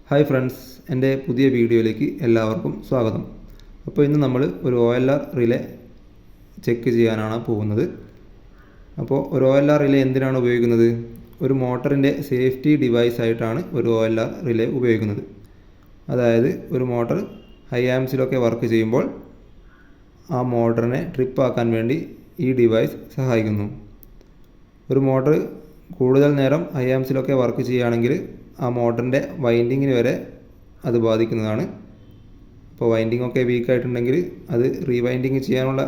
Hi friends, എൻ്റെ പുതിയ വീഡിയോയിലേക്ക് എല്ലാവർക്കും സ്വാഗതം. അപ്പോൾ ഇന്ന് നമ്മൾ ഒരു OLR റിലേ ചെക്ക് ചെയ്യാനാണ് പോകുന്നത്. അപ്പോൾ ഒരു OLR റിലേ എന്തിനാണ് ഉപയോഗിക്കുന്നത്? ഒരു മോട്ടറിൻ്റെ സേഫ്റ്റി ഡിവൈസ് ആയിട്ടാണ് ഒരു OLR റിലേ ഉപയോഗിക്കുന്നത്. അതായത് ഒരു മോട്ടർ ഹൈ ആംസിലൊക്കെ വർക്ക് ചെയ്യുമ്പോൾ ആ മോട്ടറിനെ ട്രിപ്പ് ആക്കാൻ വേണ്ടി ഈ ഡിവൈസ് സഹായിക്കുന്നു. ഒരു മോട്ടർ കൂടുതൽ നേരം ഹൈ ആംസിലൊക്കെ വർക്ക് ചെയ്യുകയാണെങ്കിൽ ആ മോട്ടറിൻ്റെ വൈൻഡിങ്ങിന് വരെ അത് ബാധിക്കുന്നതാണ്. അപ്പോൾ വൈൻഡിങ് ഒക്കെ വീക്കായിട്ടുണ്ടെങ്കിൽ അത് റീവൈൻഡിങ് ചെയ്യാനുള്ള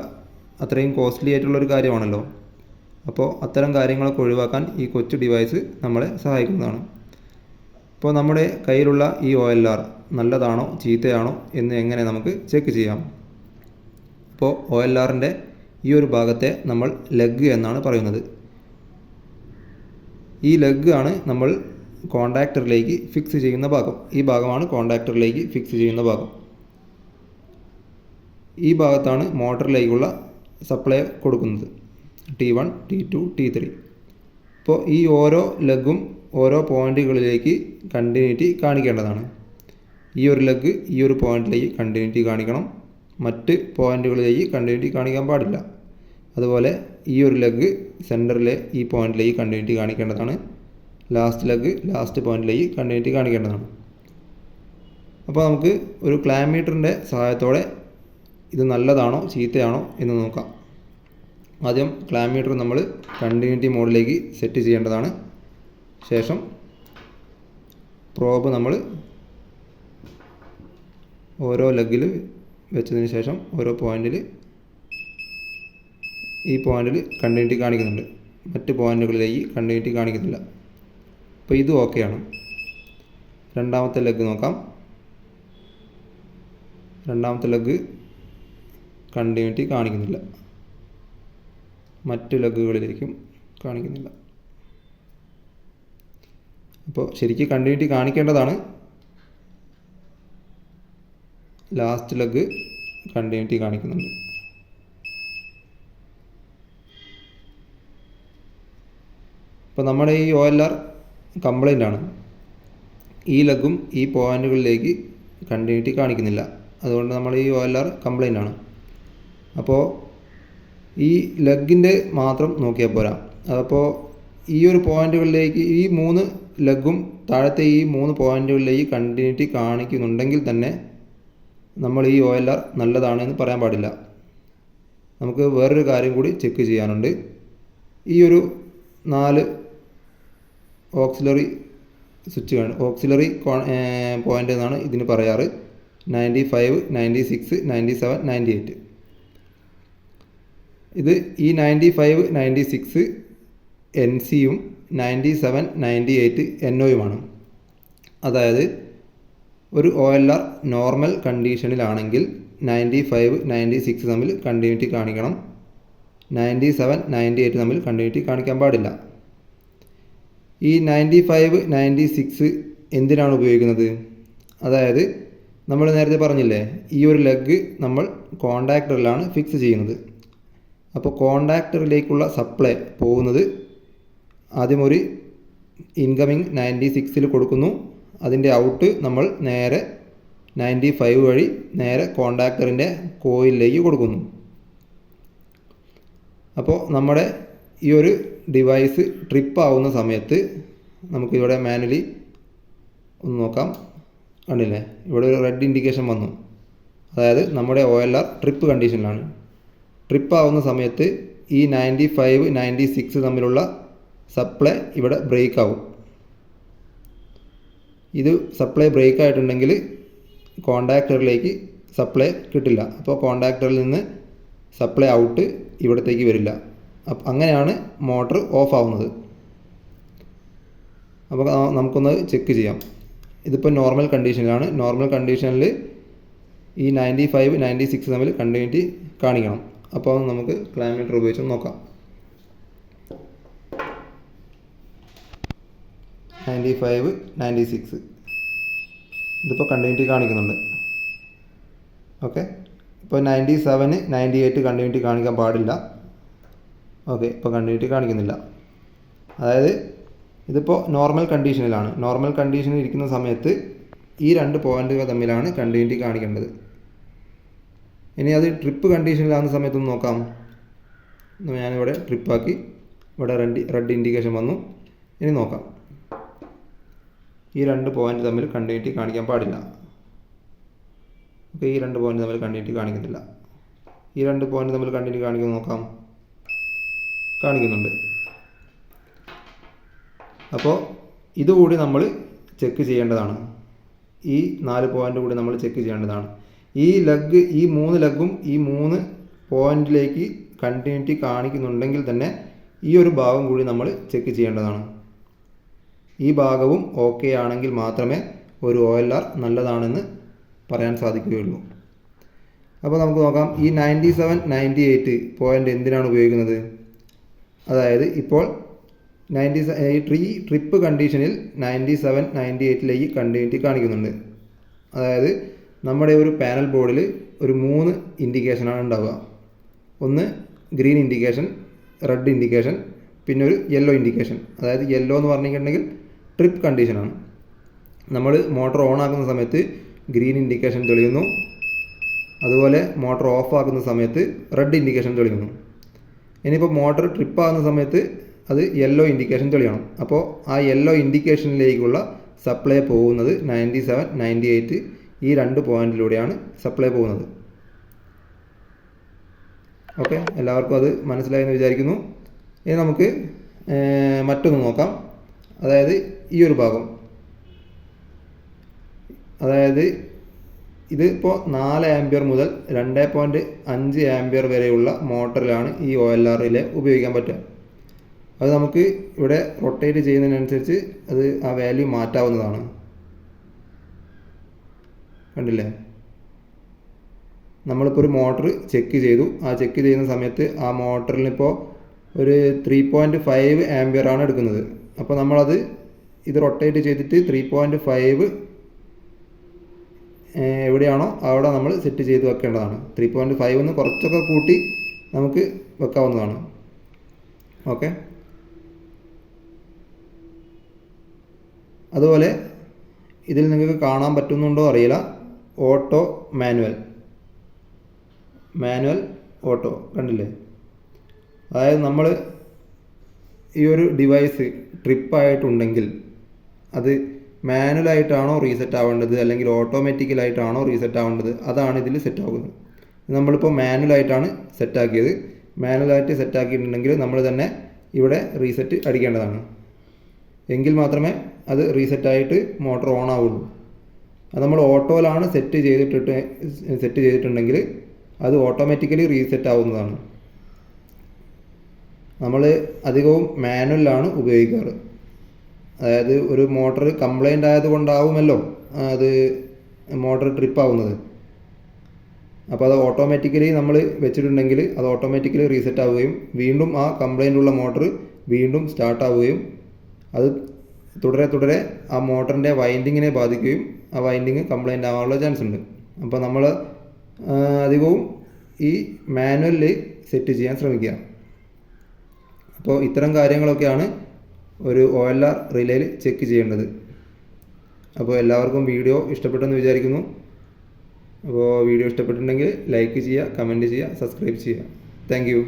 അത്രയും കോസ്റ്റ്ലി ആയിട്ടുള്ളൊരു കാര്യമാണല്ലോ. അപ്പോൾ അത്തരം കാര്യങ്ങളൊക്കെ ഒഴിവാക്കാൻ ഈ കൊച്ചു ഡിവൈസ് നമ്മളെ സഹായിക്കുന്നതാണ്. അപ്പോൾ നമ്മുടെ കയ്യിലുള്ള ഈ OLR നല്ലതാണോ ചീത്തയാണോ എന്ന് എങ്ങനെ നമുക്ക് ചെക്ക് ചെയ്യാം? അപ്പോൾ OLRൻ്റെ ഈ ഒരു ഭാഗത്തെ നമ്മൾ ലെഗ് എന്നാണ് പറയുന്നത്. ഈ ലെഗ് ആണ് നമ്മൾ കോണ്ടാക്ടറിലേക്ക് ഫിക്സ് ചെയ്യുന്ന ഭാഗം. ഈ ഭാഗമാണ് കോണ്ടാക്ടറിലേക്ക് ഫിക്സ് ചെയ്യുന്ന ഭാഗം. ഈ ഭാഗത്താണ് മോട്ടറിലേക്കുള്ള സപ്ലൈ കൊടുക്കുന്നത്, T1, T2, T3. അപ്പോൾ ഈ ഓരോ ലെഗും ഓരോ പോയിന്റുകളിലേക്ക് കണ്ടിന്യൂറ്റി കാണിക്കേണ്ടതാണ്. ഈ ഒരു ലെഗ് ഈ ഒരു പോയിന്റിലേക്ക് കണ്ടിന്യൂറ്റി കാണിക്കണം, മറ്റ് പോയിന്റുകളിലേക്ക് കണ്ടിന്യൂറ്റി കാണിക്കാൻ പാടില്ല. അതുപോലെ ഈ ഒരു ലെഗ് സെൻറ്ററിലെ ഈ പോയിന്റിലേക്ക് കണ്ടിന്യൂറ്റി കാണിക്കേണ്ടതാണ്. ലാസ്റ്റ് ലെഗ് ലാസ്റ്റ് പോയിന്റിലേക്ക് കണ്ടിന്യൂറ്റി കാണിക്കേണ്ടതാണ്. അപ്പോൾ നമുക്ക് ഒരു ക്ലാമീറ്ററിൻ്റെ സഹായത്തോടെ ഇത് നല്ലതാണോ ചീത്തയാണോ എന്ന് നോക്കാം. ആദ്യം ക്ലാമീറ്റർ നമ്മൾ കണ്ടിന്യൂറ്റി മോഡിലേക്ക് സെറ്റ് ചെയ്യേണ്ടതാണ്. ശേഷം പ്രോബ് നമ്മൾ ഓരോ ലെഗിൽ വെച്ചതിന് ശേഷം ഓരോ പോയിന്റിൽ ഈ പോയിന്റിൽ കണ്ടിന്യൂറ്റി കാണിക്കുന്നുണ്ട്, മറ്റ് പോയിന്റുകളിലേക്ക് കണ്ടിന്യൂറ്റി കാണിക്കുന്നില്ല. അപ്പോൾ ഇത് ഓക്കെയാണ്. രണ്ടാമത്തെ ലെഗ് നോക്കാം. രണ്ടാമത്തെ ലെഗ് കണ്ടിന്യൂറ്റി കാണിക്കുന്നില്ല, മറ്റ് ലെഗുകളിലേക്കും കാണിക്കുന്നില്ല. അപ്പോൾ ശരിക്കും കണ്ടിന്യൂറ്റി കാണിക്കേണ്ടതാണ്. ലാസ്റ്റ് ലെഗ് കണ്ടിന്യൂറ്റി കാണിക്കുന്നുണ്ട്. ഇപ്പോൾ നമ്മുടെ ഈ OLR കംപ്ലൈൻ്റ് ആണ്. ഈ ലെഗും ഈ പോയിന്റുകളിലേക്ക് കണ്ടിന്യൂറ്റി കാണിക്കുന്നില്ല. അതുകൊണ്ട് നമ്മൾ ഈ OLR കംപ്ലൈൻ്റ് ആണ്. അപ്പോൾ ഈ ലെഗിൻ്റെ മാത്രം നോക്കിയാൽ പോരാ. അപ്പോൾ ഈ ഒരു പോയിന്റുകളിലേക്ക് ഈ 3 ലെഗും താഴത്തെ ഈ 3 പോയിന്റുകളിലേക്ക് കണ്ടിന്യൂറ്റി കാണിക്കുന്നുണ്ടെങ്കിൽ തന്നെ നമ്മൾ ഈ OLR നല്ലതാണെന്ന് പറയാൻ പാടില്ല. നമുക്ക് വേറൊരു കാര്യം കൂടി ചെക്ക് ചെയ്യാനുണ്ട്. ഈ ഒരു 4 ഓക്സിലറി സ്വിച്ച് ആണ്, ഓക്സിലറി പോയിൻ്റ് എന്നാണ് ഇതിന് പറയാറ്. 95, 96, 97, 98. ഇത് ഈ 95, 96 NCയും 97, 98 NOയുമാണ്. അതായത് ഒരു OLR നോർമൽ കണ്ടീഷനിലാണെങ്കിൽ 95, 96 തമ്മിൽ കണ്ടിന്യൂറ്റി കാണിക്കണം, 97, 98 തമ്മിൽ കണ്ടിന്യൂറ്റി കാണിക്കാൻ പാടില്ല. ഈ 95, 96 എന്തിനാണ് ഉപയോഗിക്കുന്നത്? അതായത് നമ്മൾ നേരത്തെ പറഞ്ഞില്ലേ, ഈ ഒരു ലെഗ് നമ്മൾ കോണ്ടാക്ടറിലാണ് ഫിക്സ് ചെയ്യുന്നത്. അപ്പോൾ കോണ്ടാക്ടറിലേക്കുള്ള സപ്ലൈ പോകുന്നത് ആദ്യം ഒരു ഇൻകമിങ് 96 കൊടുക്കുന്നു. അതിൻ്റെ ഔട്ട് നമ്മൾ നേരെ 95 വഴി നേരെ കോണ്ടാക്ടറിൻ്റെ കോയിലിലേക്ക് കൊടുക്കുന്നു. അപ്പോൾ നമ്മുടെ ഈ ഒരു ഡിവൈസ് ട്രിപ്പ് ആവുന്ന സമയത്ത് നമുക്കിവിടെ മാനുവലി ഒന്ന് നോക്കാം. കണ്ടില്ലേ, ഇവിടെ ഒരു റെഡ് ഇൻഡിക്കേഷൻ വന്നു. അതായത് നമ്മുടെ OLR ട്രിപ്പ് കണ്ടീഷനിലാണ്. ട്രിപ്പ് ആവുന്ന സമയത്ത് ഈ 95, 96 തമ്മിലുള്ള സപ്ലൈ ഇവിടെ ബ്രേക്ക് ആവും. ഇത് സപ്ലൈ ബ്രേക്ക് ആയിട്ടുണ്ടെങ്കിൽ കോണ്ടാക്ടറിലേക്ക് സപ്ലൈ കിട്ടില്ല. അപ്പോൾ കോണ്ടാക്ടറിൽ നിന്ന് സപ്ലൈ ഔട്ട് ഇവിടത്തേക്ക് വരില്ല. അങ്ങനെയാണ് മോട്ടർ ഓഫ് ആവുന്നത്. അപ്പോൾ നമുക്കൊന്ന് ചെക്ക് ചെയ്യാം. ഇതിപ്പോൾ നോർമൽ കണ്ടീഷനിലാണ്. നോർമൽ കണ്ടീഷനിൽ ഈ 95, 96 തമ്മിൽ കണ്ടിന്യൂറ്റി കാണിക്കണം. അപ്പോൾ നമുക്ക് ക്ലാമീറ്റർ ഉപയോഗിച്ച് നോക്കാം. 95, 96 ഇതിപ്പോൾ കണ്ടിന്യൂറ്റി കാണിക്കുന്നുണ്ട്. ഓക്കെ, ഇപ്പോൾ 97, 98 കണ്ടിന്യൂറ്റി കാണിക്കാൻ പാടില്ല. ഓക്കെ, ഇപ്പോൾ കണ്ടിന്യൂറ്റി കാണിക്കുന്നില്ല. അതായത് ഇതിപ്പോൾ നോർമൽ കണ്ടീഷനിലാണ്. നോർമൽ കണ്ടീഷനിൽ ഇരിക്കുന്ന സമയത്ത് ഈ 2 പോയിൻറ്റുകൾ തമ്മിലാണ് കണ്ടിന്യൂറ്റി കാണിക്കേണ്ടത്. ഇനി അത് ട്രിപ്പ് കണ്ടീഷനിലാകുന്ന സമയത്തൊന്ന് നോക്കാം. ഞാനിവിടെ ട്രിപ്പാക്കി, ഇവിടെ റെഡ് ഇൻഡിക്കേഷൻ വന്നു. ഇനി നോക്കാം, ഈ 2 പോയിൻ്റ് തമ്മിൽ കണ്ടിന്യൂറ്റി കാണിക്കാൻ പാടില്ല. ഓക്കെ, ഈ 2 പോയിൻ്റ് തമ്മിൽ കണ്ടിന്യൂറ്റി കാണിക്കുന്നില്ല. ഈ 2 പോയിൻ്റ് തമ്മിൽ കണ്ടിന്യൂറ്റി കാണിക്കുമെന്ന് നോക്കാം. കാണിക്കുന്നുണ്ട്. അപ്പോൾ ഇതുകൂടി നമ്മൾ ചെക്ക് ചെയ്യേണ്ടതാണ്. ഈ 4 പോയിൻ്റ് കൂടി നമ്മൾ ചെക്ക് ചെയ്യേണ്ടതാണ്. ഈ 3 ലെഗും ഈ 3 പോയിൻറ്റിലേക്ക് കണ്ടിന്യൂറ്റി കാണിക്കുന്നുണ്ടെങ്കിൽ തന്നെ ഈ ഒരു ഭാഗം കൂടി നമ്മൾ ചെക്ക് ചെയ്യേണ്ടതാണ്. ഈ ഭാഗവും ഓക്കെ ആണെങ്കിൽ മാത്രമേ ഒരു OLR നല്ലതാണെന്ന് പറയാൻ സാധിക്കുകയുള്ളൂ. അപ്പോൾ നമുക്ക് നോക്കാം, ഈ 97, 98 പോയിൻ്റ് എന്തിനാണ് ഉപയോഗിക്കുന്നത്? അതായത് ഇപ്പോൾ ട്രിപ്പ് കണ്ടീഷനിൽ 97, 98ലേക്ക് കണ്ടിന്യൂറ്റി കാണിക്കുന്നുണ്ട്. അതായത് നമ്മുടെ ഒരു പാനൽ ബോർഡിൽ ഒരു 3 ഇൻഡിക്കേഷനാണ് ഉണ്ടാവുക. ഒന്ന് ഗ്രീൻ ഇൻഡിക്കേഷൻ, റെഡ് ഇൻഡിക്കേഷൻ, പിന്നെ ഒരു യെല്ലോ ഇൻഡിക്കേഷൻ. അതായത് യെല്ലോ എന്ന് പറഞ്ഞിട്ടുണ്ടെങ്കിൽ ട്രിപ്പ് കണ്ടീഷനാണ്. നമ്മൾ മോട്ടോർ ഓൺ ആക്കുന്ന സമയത്ത് ഗ്രീൻ ഇൻഡിക്കേഷൻ തെളിയുന്നു. അതുപോലെ മോട്ടോർ ഓഫ് ആക്കുന്ന സമയത്ത് റെഡ് ഇൻഡിക്കേഷൻ തെളിയുന്നു. ഇനിയിപ്പോൾ മോട്ടോർ ട്രിപ്പ് ആകുന്ന സമയത്ത് അത് യെല്ലോ ഇൻഡിക്കേഷൻ തെളിയണം. അപ്പോൾ ആ യെല്ലോ ഇൻഡിക്കേഷനിലേക്കുള്ള സപ്ലൈ പോകുന്നത് 97, 98 ഈ 2 പോയിൻറ്റിലൂടെയാണ് സപ്ലൈ പോകുന്നത്. ഓക്കെ, എല്ലാവർക്കും അത് മനസ്സിലായെന്ന് വിചാരിക്കുന്നു. ഇനി നമുക്ക് മറ്റൊന്ന് നോക്കാം. അതായത് ഈ ഒരു ഭാഗം, അതായത് ഇത് ഇപ്പോൾ 4 ആംപിയർ മുതൽ 2.5 ആംപിയർ വരെയുള്ള മോട്ടറിലാണ് ഈ OLR റിലേ ഉപയോഗിക്കാൻ പറ്റുക. അത് നമുക്ക് ഇവിടെ റൊട്ടേറ്റ് ചെയ്യുന്നതിനനുസരിച്ച് അത് ആ വാല്യൂ മാറ്റാവുന്നതാണ്. കണ്ടില്ലേ, നമ്മളിപ്പോൾ ഒരു മോട്ടർ ചെക്ക് ചെയ്തു. ആ ചെക്ക് ചെയ്യുന്ന സമയത്ത് ആ മോട്ടറിനിപ്പോൾ ഒരു 3.5 ആംപിയർ ആണ് എടുക്കുന്നത്. അപ്പോൾ നമ്മളത് ഇത് റൊട്ടേറ്റ് ചെയ്തിട്ട് 3.5 എവിടെയാണോ അവിടെ നമ്മൾ സെറ്റ് ചെയ്ത് വെക്കേണ്ടതാണ്. 3.5 എന്ന് കുറച്ചൊക്കെ കൂട്ടി നമുക്ക് വെക്കാവുന്നതാണ്. ഓക്കെ, അതുപോലെ ഇതിൽ നിങ്ങൾക്ക് കാണാൻ പറ്റുന്നുണ്ടോ അറിയില്ല, ഓട്ടോ മാനുവൽ ഓട്ടോ കണ്ടില്ലേ. അതായത് നമ്മൾ ഈ ഒരു ഡിവൈസ് ട്രിപ്പായിട്ടുണ്ടെങ്കിൽ അത് മാനുവലായിട്ടാണോ റീസെറ്റ് ആവേണ്ടത് അല്ലെങ്കിൽ ഓട്ടോമാറ്റിക്കലായിട്ടാണോ റീസെറ്റ് ആവേണ്ടത്, അതാണ് ഇതിൽ സെറ്റ് ആകുന്നത്. നമ്മളിപ്പോൾ മാനുവലായിട്ടാണ് സെറ്റാക്കിയത്. മാനുവലായിട്ട് സെറ്റാക്കിയിട്ടുണ്ടെങ്കിൽ നമ്മൾ തന്നെ ഇവിടെ റീസെറ്റ് അടിക്കേണ്ടതാണ്. എങ്കിൽ മാത്രമേ അത് റീസെറ്റായിട്ട് മോട്ടോർ ഓൺ ആവുള്ളൂ. അത് നമ്മൾ ഓട്ടോയിലാണ് സെറ്റ് ചെയ്തിട്ടുണ്ടെങ്കിൽ അത് ഓട്ടോമാറ്റിക്കലി റീസെറ്റ് ആവുന്നതാണ്. നമ്മൾ അധികവും മാനുവലാണ് ഉപയോഗിക്കാറ്. അതായത് ഒരു മോട്ടർ കംപ്ലൈൻ്റ് ആയതുകൊണ്ടാവുമല്ലോ അത് മോട്ടർ ട്രിപ്പ് ആവുന്നത്. അപ്പോൾ അത് ഓട്ടോമാറ്റിക്കലി നമ്മൾ വെച്ചിട്ടുണ്ടെങ്കിൽ അത് ഓട്ടോമാറ്റിക്കലി റീസെറ്റ് ആവുകയും വീണ്ടും ആ കംപ്ലൈൻ്റ് ഉള്ള മോട്ടർ വീണ്ടും സ്റ്റാർട്ട് ആവുകയും അത് തുടരെ ആ മോട്ടറിൻ്റെ വൈൻഡിങ്ങിനെ ബാധിക്കുകയും ആ വൈൻഡിങ് കംപ്ലൈൻ്റ് ആവാനുള്ള ചാൻസ് ഉണ്ട്. അപ്പോൾ നമ്മൾ അധികവും ഈ മാനുവലിൽ സെറ്റ് ചെയ്യാൻ ശ്രമിക്കുക. അപ്പോൾ ഇത്തരം കാര്യങ്ങളൊക്കെയാണ് ഒരു OLR റിലേയിൽ ചെക്ക് ചെയ്യേണ്ടത്. അപ്പോൾ എല്ലാവർക്കും വീഡിയോ ഇഷ്ടപ്പെട്ടെന്ന് വിചാരിക്കുന്നു. അപ്പോൾ വീഡിയോ ഇഷ്ടപ്പെട്ടിട്ടുണ്ടെങ്കിൽ ലൈക്ക് ചെയ്യുക, കമൻറ്റ് ചെയ്യുക, സബ്സ്ക്രൈബ് ചെയ്യുക. Thank you.